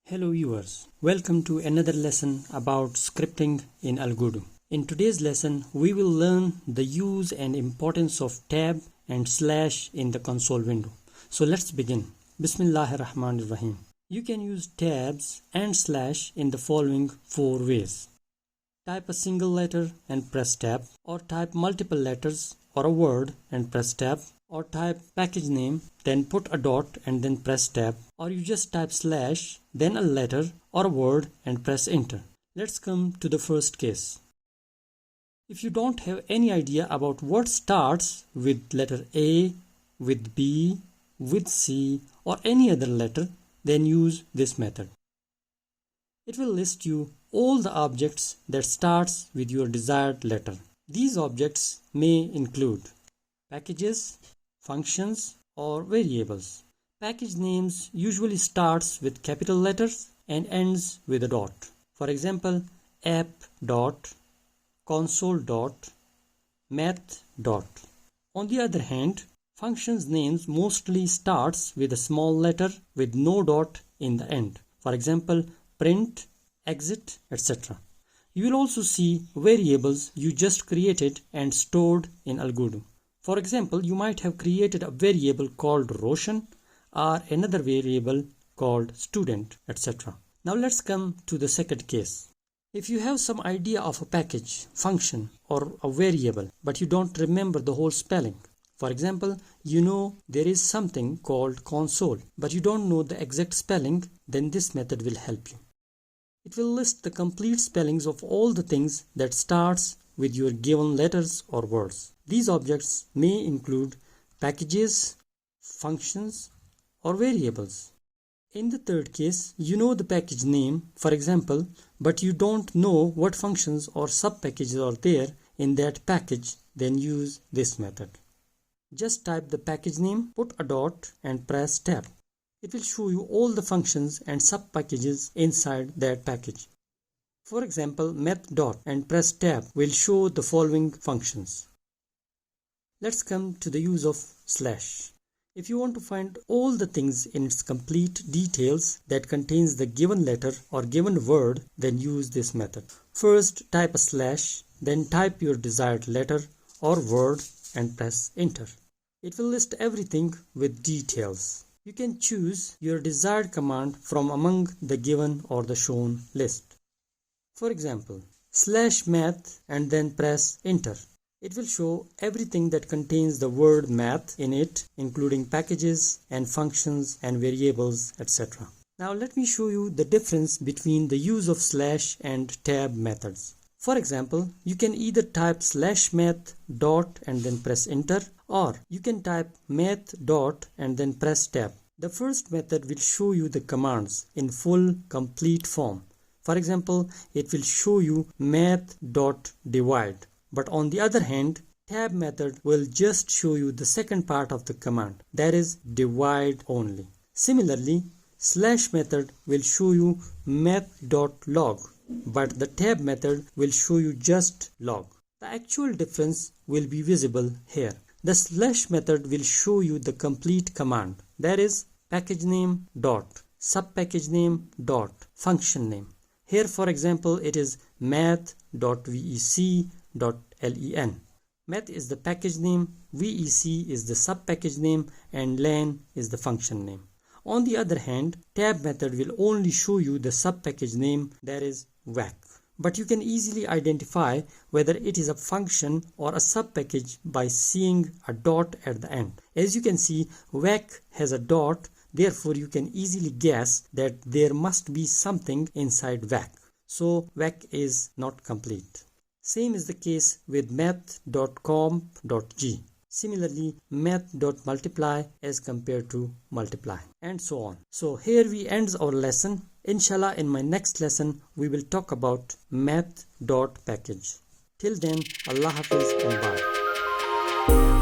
Hello viewers, welcome to another lesson about scripting in Algodoo. In today's lesson, we will learn the use and importance of tab and slash in the console window. So let's begin. Bismillahirrahmanirrahim. You can use tabs and slash in the following 4 ways. Type a single letter and press tab, or type multiple letters or a word and press tab, or type package name, then put a dot and then press tab, or you just type slash, then a letter or a word and press enter. Let's come to the first case. If you don't have any idea about what starts with letter A, with B, with C, or any other letter, then use this method. It will list you all the objects that starts with your desired letter. These objects may include packages, functions, or variables. Package names usually starts with capital letters and ends with a dot. For example, app dot, console dot, math dot. On the other hand, functions names mostly starts with a small letter with no dot in the end. For example, print, exit, etc. You will also see variables you just created and stored in Algodoo. For example, you might have created a variable called Roshan or another variable called student, etc. Now let's come to the second case. If you have some idea of a package, function, or a variable, but you don't remember the whole spelling. For example, you know there is something called console, but you don't know the exact spelling, then this method will help you. It will list the complete spellings of all the things that starts with your given letters or words. These objects may include packages, functions, or variables. In the third case, you know the package name, for example, but you don't know what functions or sub-packages are there in that package, then use this method. Just type the package name, put a dot, and press tab. It will show you all the functions and sub-packages inside that package. For example, math dot and press tab will show the following functions. Let's come to the use of slash. If you want to find all the things in its complete details that contains the given letter or given word, then use this method. First, type a slash, then type your desired letter or word and press enter. It will list everything with details. You can choose your desired command from among the given or the shown list. For example, slash math and then press enter. It will show everything that contains the word math in it, including packages and functions and variables, etc. Now let me show you the difference between the use of slash and tab methods. For example, you can either type slash math dot and then press enter, or you can type math dot and then press tab. The first method will show you the commands in full complete form. For example, it will show you math.divide. But on the other hand, tab method will just show you the second part of the command, that is divide only. Similarly, slash method will show you math.log, but the tab method will show you just log. The actual difference will be visible here. The slash method will show you the complete command, that is package name dot, subpackage name dot, function name. Here, for example, it is math.vec.len. Math is the package name, VEC is the subpackage name, and len is the function name. On the other hand, tab method will only show you the subpackage name, that is VAC. But you can easily identify whether it is a function or a subpackage by seeing a dot at the end. As you can see, VAC has a dot. Therefore, you can easily guess that there must be something inside VAC. So, VAC is not complete. Same is the case with math.comp.g. Similarly, math.multiply as compared to multiply, and so on. So, here we end our lesson. Inshallah, in my next lesson, we will talk about math.package. Till then, Allah Hafiz and bye.